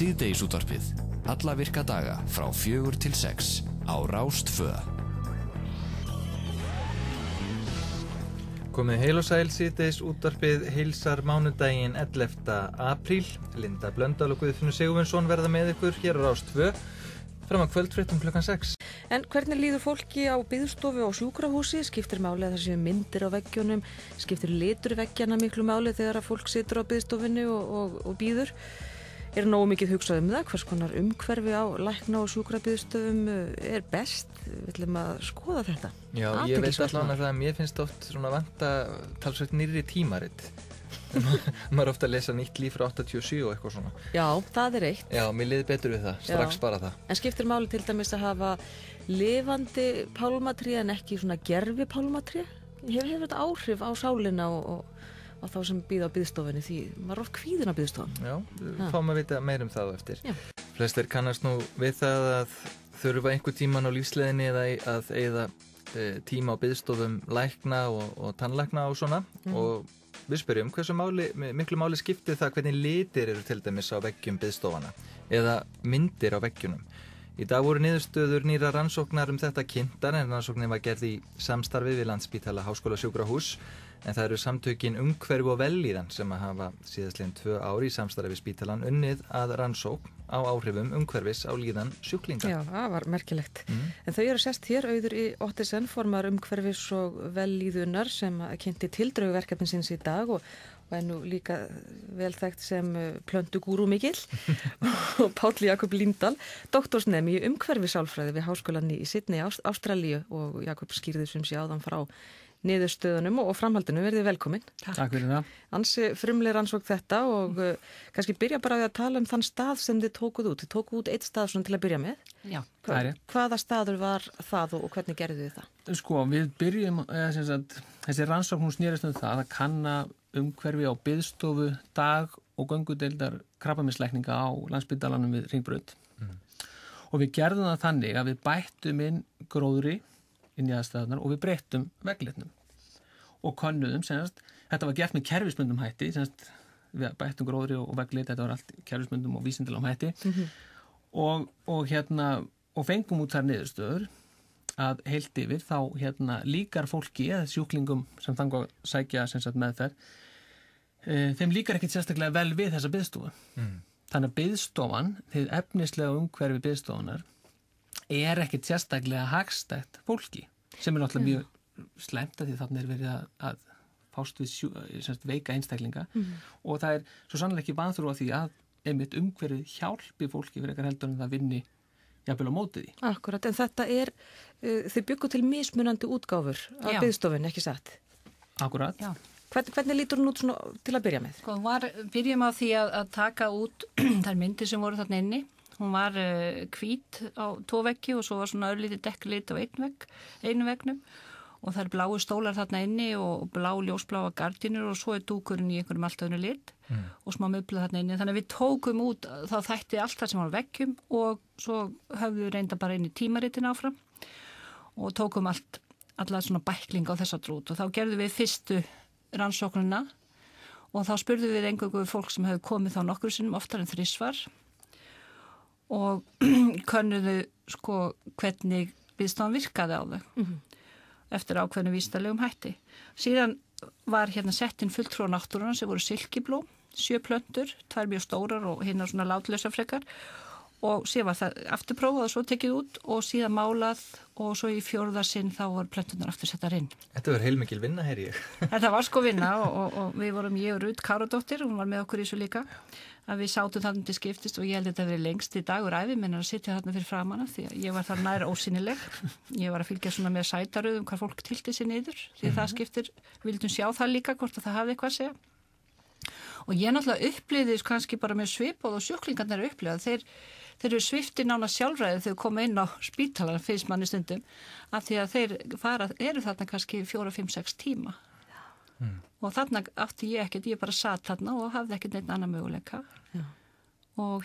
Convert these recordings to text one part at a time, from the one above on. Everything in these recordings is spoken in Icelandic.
Síðdegisútvarpið. Alla virka daga frá 4 til 6 á Rás 2. Komið heil og sæl, síðdegisútvarpið heilsar mánudaginn 11. apríl. Linda Blöndal og Guðfinnur Sigurvinsson verða með ykkur hér á Rás 2 fram að kvöldfréttum klukkan 6. En hvernig líður fólki á biðstofu og sjúkrahúsi? Skiptir máli að það séu myndir á veggjunum? Skiptir litur veggjanna miklu máli þegar að fólk situr á biðstofunni og bíður? Er nógu mikið hugsað það? Hvers konar umhverfi á lækna og sjúkrabiðstofum er best? Við ætlum að skoða þetta. Já, ég veit allan að mér finnst oft svona vanta talsveit nýrri tímarit. Maður er ofta að lesa Nýtt líf frá 87 og eitthvað svona. Já, það er eitt. Já, mér liði betur við það, strax bara það. En skiptir máli til dæmis að hafa lifandi pálmatré en ekki svona gervi pálmatré? Hefur þetta áhrif á sálina og þá sem bíða á biðstofunni, því maður er oft kvíðinn á biðstofun. Já, fáum að vita meir það á eftir. Já. Flestir kannast nú við það að þurfa einhver tíman á lífsleiðinni eða að eyða tíma á biðstofum lækna og tannlækna og svona og við spyrjum hversu miklu máli skiptir það hvernig litir eru til dæmis á veggjum biðstofana eða myndir á veggjunum. Í dag voru niðurstöður nýrra rannsóknar þetta kynntar en rannsóknin var gerð í samstarfi við Landspítala Háskólasjúkrahús en það eru samtökin Umhverfi og Vellíðan sem að hafa síðastliðin 2 ár í samstarfi við spítalan unnið að rannsókn á áhrifum umhverfis á líðan sjúklinga. Já, það var merkilegt. En þau eru sest hér Auður í Ottesen, formar Umhverfis og Vellíðunar sem kynnti tildrögu verkefnisins í dag og er nú líka vel þekkt sem plöntugúrú mikill og Páll Jakob Líndal, doktorsnemi í umhverfisálfræði við Háskólann í Sydney, Ástralíu og Jakob skýrði sem sé áðan frá niðurstöðunum og framhaldinu. Verðið velkomin. Takk fyrir það. Ansi frumleg rannsókn þetta og kannski byrja bara að tala um þann stað sem þið tókuð út. Þið tókuð út eitt stað svona til að byrja með. Já, það er ég. Hvaða staður var það og hvernig gerðu þið það? Sko, við byrjum, þessi rannsókn hún snerist það að kanna umhverfi á biðstofu, dag- og göngudeildar krabbameinslækninga á Landspítalanum við Hringbraut. Og við gerðum það þannig að við bættum inn gróðri inn í aðstæðunar og við breyttum veglitnum og könnuðum, þetta var gert með kerfisbundum hætti, við bættum gróðri og veglit, þetta var allt kerfisbundum og vísindalegum hætti og fengum út þar niðurstöður að heilt yfir þá líkar fólki eða sjúklingum sem þangað sækja meðferð, þeim líkar ekkit sérstaklega vel við þessa biðstofu. Þannig að biðstofan, þið efnislega umhverfi biðstofunar er ekkit sérstaklega hagstætt fólki sem er náttúrulega mjög slæmt því þannig er verið að fást við veika einstaklinga og það er svo sannlega ekki vanþrú á því að einmitt umhverfið hjálpi fólki fyrir eitthvað heldur en það vinni jafnvel á móti því. Akkurat, en þetta er, þið byggu til mismunandi útgáfur af biðstofun, ekki satt? Akkurat. Já. Hvernig lítur hún út svona til að byrja með? Sko, byrjum á því að taka út þær myndir sem voru þarna inni. Hún var hvít á 2 veggi og svo var svona örlítið dekklit á einu vegnum og það er bláu stólar þarna inni og ljósbláa gardínur og svo er dúkurinn í einhverjum allt öðnu lit og smá möbla þarna inni. Þannig að við tókum út þá þætti allt það sem var á veggjum og svo höfum við reynda bara inn í tímaritin áfram og tókum alla svona bækling á þessa drút og þá gerðum við fyrstu rannsóknina og þá spurðum við einhverju fólk sem hefur komið þá nokkru sinnum oftar en 3 svar og könnuðu hvernig biðstofan virkaði á þau eftir ákveðnu vísindalegum hætti. Síðan var sett inn fulltrúar náttúrunnar sem voru silkiblóm, 7 plöntur, 2 mjög stórar og hinna svona látlausa frekar og síðan var það afturprófað og svo tekið út og síðan málað og svo í 4. sinn þá voru plöntunar aftur settar inn. Þetta var heilmikil vinna, heyri ég. Þetta var vinna og við vorum, ég og Rut Káradóttir, hún var með okkur í þessu líka, að við sátum þarna til skiptist og ég held þetta verið lengst í dagur ævi minna að sitja þarna fyrir framan því að ég var þar nær ósýnileg. Ég var að fylgja svona með sætaröðum hvar fólk tilti sér niður því það skiptir, vildum sjá það líka hvort að það hafði eitthvað að segja. Og ég náttúrulega upplýði kannski bara með svipað og sjúklingarnir upplýða. Þeir eru sviftir nána sjálfræði þegar koma inn á spítalan fyrst manni stundum af því að þeir eru þarna kannski 4, 5, 6 tíma. Og þarna átti ég ekkert, ég bara satt þarna og hafði ekkert neitt annan möguleika. Og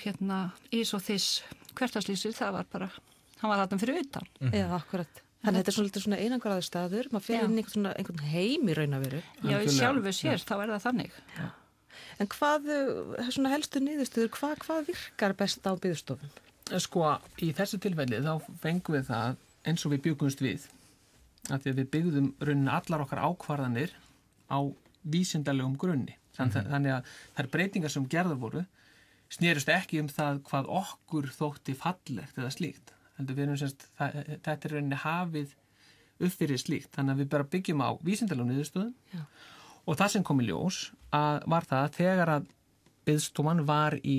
ís og þess hvertarslýsir, það var bara, hann var þarna fyrir utan. Já, akkurat. Þannig að þetta er svona einangraður staður, maður fer inn einhvern heim í raun að veru. Já, í sjálfu sér, þá er það þannig. Já. En hvað, svona helstu niðurstöður, hvað virkar best á biðstofum? Sko, í þessu tilfelli þá fengum við það eins og við byggumst við. Af því að við byggðum raunin allar okkar ákvarðanir á vísindalegum grunni. Þannig að þær breytingar sem gerðar voru snerust ekki það hvað okkur þótti fallegt eða slíkt. Heldur við þetta er rauninni hafið upp fyrir slíkt. Þannig að við bara byggjum á vísindalegum niðurstöðum. Og það sem kom í ljós var það að þegar að biðstofan var í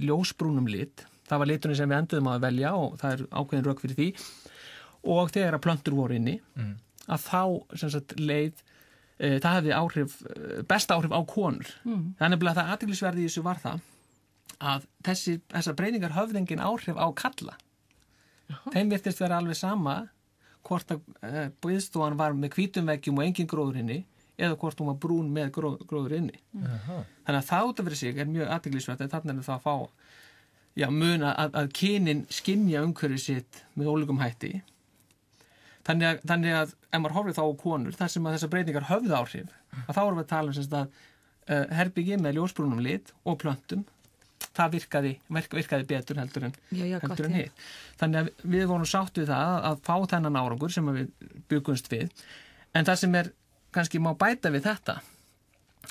ljósbrúnum lit, það var liturinn sem við enduðum að velja og það er ákveðin rök fyrir því, og þegar að plöntur voru inni, að þá sem sagt leið, það hefði besta áhrif á konur. Þannig að það athyglisverði í þessu var það að þessar breytingar höfðu engin áhrif á kalla. Þeim virtist vera alveg sama hvort að biðstofan var með hvítum veggjum og engin gróður inni eða hvort hún var brún með gróður inni. Þannig að það út af fyrir sig er mjög athyglisvert að þarna er það að fá muna að kynin skynja umhverfið sitt með ólíkum hætti. Þannig að ef maður horfir þá á konur þar sem að þessar breytingar höfðu áhrif, að þá erum við að tala að herbyggi með ljósbrúnum lit og plöntum, það virkaði betur heldur en hitt. Þannig að við vorum sátt við það að fá þennan árangur sem við byggumst við. En það sem er kannski má bæta við þetta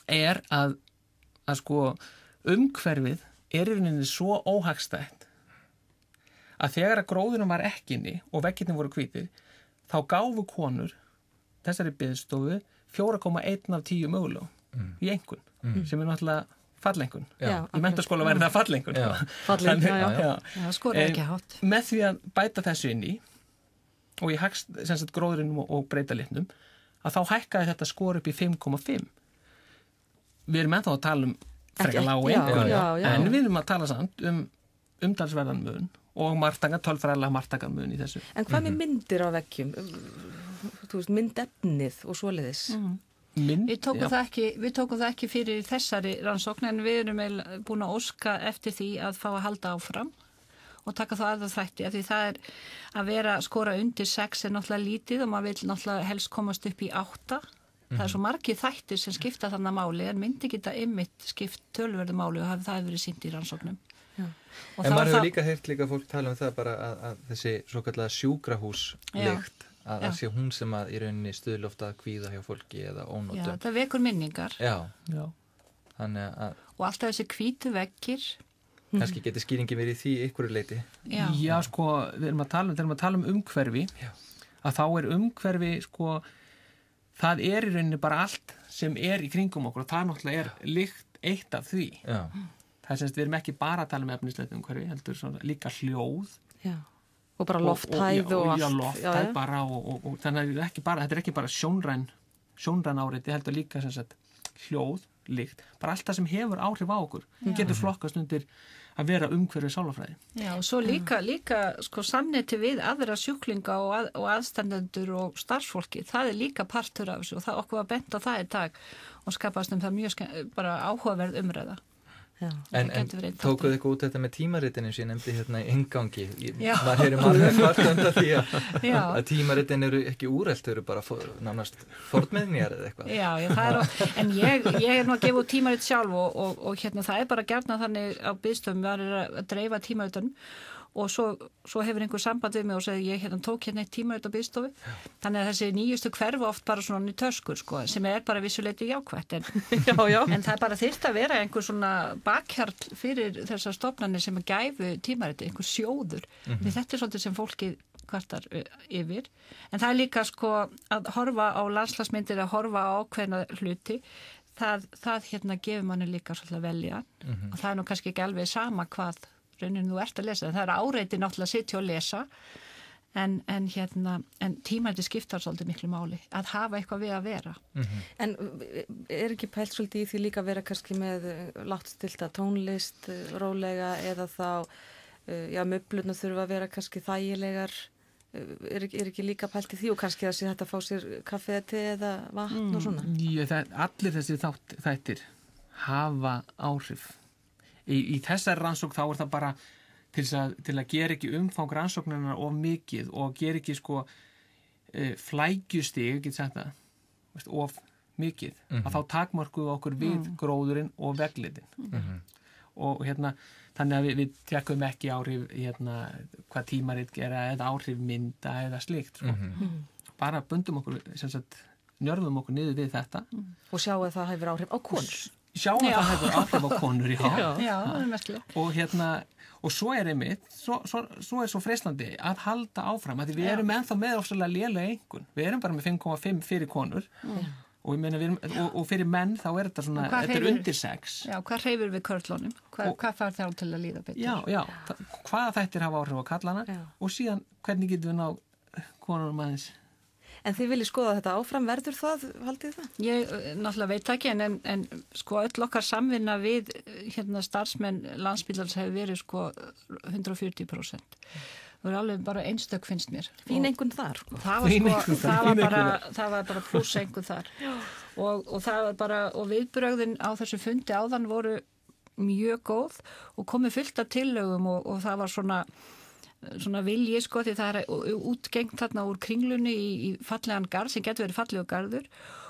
er að sko umhverfið er í rauninni svo óhagstætt að þegar að gróðurinn var ekki inni og veggirnir voru hvítir, þá gáfu konur þessari biðstofu 4,1 af 10 mögulegum í einkunn, sem er náttúrulega fallengun. Í menntaskóla væri það fallengun. Það skoraði ekki hátt. Með því að bæta þessu inn í og í gróðurinn og breyta litnum, að þá hækkaði þetta skor upp í 5,5. Við erum ennþá að tala frekar lág einkunn, en við erum að tala samt umtalsverðan mun og tölfræðilega margtakan mun í þessu. En hvað með myndir á veggjum? Þú veist, myndefnið og svoleiðis? Við tókum það ekki fyrir þessari rannsókn, en við erum búin að óska eftir því að fá að halda áfram og taka það aðra þætti, af því það er að vera skora undir 6 er náttúrulega lítið og maður vil náttúrulega helst komast upp í 8. Það er svo margir þættir sem skipta þannig máli, en myndi geta einmitt skipt tölverðu máli og það hefur verið sýnt í rannsóknum. En maður hefur líka heyrt fólk tala það bara að þessi svokallaða sjúkrahúslykt, að það sé hún sem að í rauninni stuðli ofta að kvíða hjá fólki eða ónotum. Já, það vekur minningar. Já. Þannig að... Og alltaf þessi hvítu veggir. Kannski getur skýringi verið í því einhverju leiti. Já, sko, við erum að tala um umhverfi, að þá er umhverfi, sko, það er í rauninni bara allt sem er í kringum okkur og það náttúrulega er lykt eitt af því. Já. Það er semst, við erum ekki bara að tala um efnislegt umhverfi, heldur svona líka hljóð. Já. Og bara lofthæð og allt. Já, lofthæð bara og þannig að þetta er ekki bara sjónræn áreiti, heldur líka sem sagt hljóð, lykt, bara allt það sem hefur áhrif á okkur. Við getum flokkast undir að vera umhverfið sálfræði. Já, og svo líka sko samneyti við aðra sjúklinga og aðstandendur og starfsfólki, það er líka partur af þessu og það okkur var bent á það í dag og skapast það mjög bara áhugaverð umræða. En tókuðu eitthvað út þetta með tímaritinu sem ég nefndi hérna í inngangi maður heyrir margir kvartanda því að tímaritin eru ekki úrelt, þau eru bara nánast fornmiðnjar eða eitthvað. Já, það er en ég er nú að gefa út tímarit sjálf og hérna það er bara gjarna þannig á biðstofum við erum að dreifa tímaritunum og svo hefur einhver samband við mig og segir ég tók hérna eitt tímarit á biðstofu þannig að þessi nýjustu hverfa oft bara svona í töskur sko, sem er bara vissuleiti jákvætt en það er bara þyrft að vera einhver svona bakhjarl fyrir þessar stofnanir sem að gæfu tímariti, einhver sjóður því þetta er svolítið sem fólki kvartar yfir, en það er líka sko að horfa á landslagsmyndir að horfa á ákveðna hluti það hérna gefur manni líka svolítið að velja og það er nú kannski ekki alveg sama hvað raunin þú ert að lesa, það er áreiti náttúrulega að sitja og lesa en tímariti skiptar svolítið miklu máli, að hafa eitthvað við að vera. En er ekki pælt svolítið í því líka að vera kannski með láttstilta tónlist, rólega eða þá möblurnar þurfa að vera kannski þægilegar, er ekki líka pælt í því og kannski að sé þetta að fá sér kaffi eða te eða vatn og svona? Allir þessi þættir hafa áhrif. Í þessari rannsókn þá er það bara til að gera ekki umfang rannsóknarnar of mikið og gera ekki sko flækjustig, get sagt það, of mikið að þá takmörkum við okkur við gróðurinn og veglitin og þannig að við tekum ekki áhrif hvað tímarit gera eða áhrif mynda eða slíkt sko. Bara bundum okkur njörfum okkur niður við þetta og sjá að það hefur áhrif á konur það hefur áhrif á konur Já, það er merkilega og svo er einmitt svo er svo freistandi að halda áfram að við erum ennþá með ofsalega lélega einkunn, við erum bara með 5,5 fyrir konur og, ég meina, og fyrir menn þá er þetta svona, þetta er undir 6 Já, hvað hreyfir við körlunum? Hvað fær þá til að líða betur? Já, hvaða þættir hafa áhrif á kallana og síðan hvernig getum við ná konunum aðeins. En þið viljið skoða þetta áfram, verður það, haldið það? Ég náttúrulega veit ekki en sko öll okkar samvinna við starfsmenn Landspítalans hefur verið sko 140%. Það er alveg bara einstök finnst mér. Fín einhvern þar. Það var bara pluss einhvern þar. Og það var bara, og viðbrögðin á þessu fundi áðan voru mjög góð og komið fullt af tillögum og það var svona vilji sko því það er útgengt þarna úr kringlunni í fallegan garð sem getur verið fallegur garður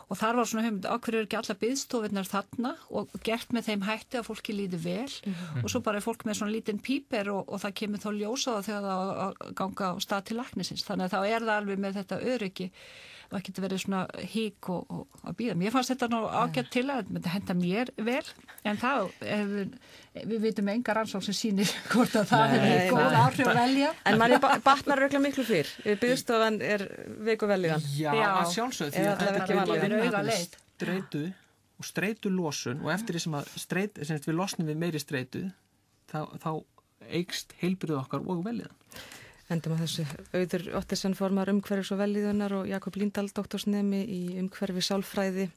og þar var svona hugmynd ákveður ekki alla biðstofinnar þarna og gert með þeim hætti að fólki líði vel og svo bara er fólk með svona lítinn píper og það kemur þá ljósa það þegar það að ganga á stað til læknisins þannig að þá er það alveg með þetta öryggi og ekki að vera svona hík og að býða. Mér fannst þetta nú ágætt til að þetta henda mér vel en við vitum enga rannsókn sem sýnir hvort að það hefur góð áhrif að velja. En maður batnar röglega miklu fyrr. Biðstofan er veiku velíðan. Já, að sjálfsögðu því að þetta streitu og streitu losun og eftir því sem við losnum við meiri streitu þá eykst heilbrigði okkar og velíðan. Endum að þessu. Auður Ottesen formar umhverfis og velíðunar og Jakob Líndal doktorsnemi í umhverfi sálfræði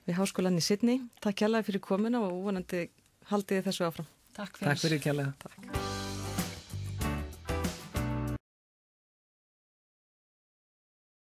við Háskólann í Sydney. Takk kærlega fyrir komuna og vonandi haldið þessu áfram. Takk fyrir kærlega.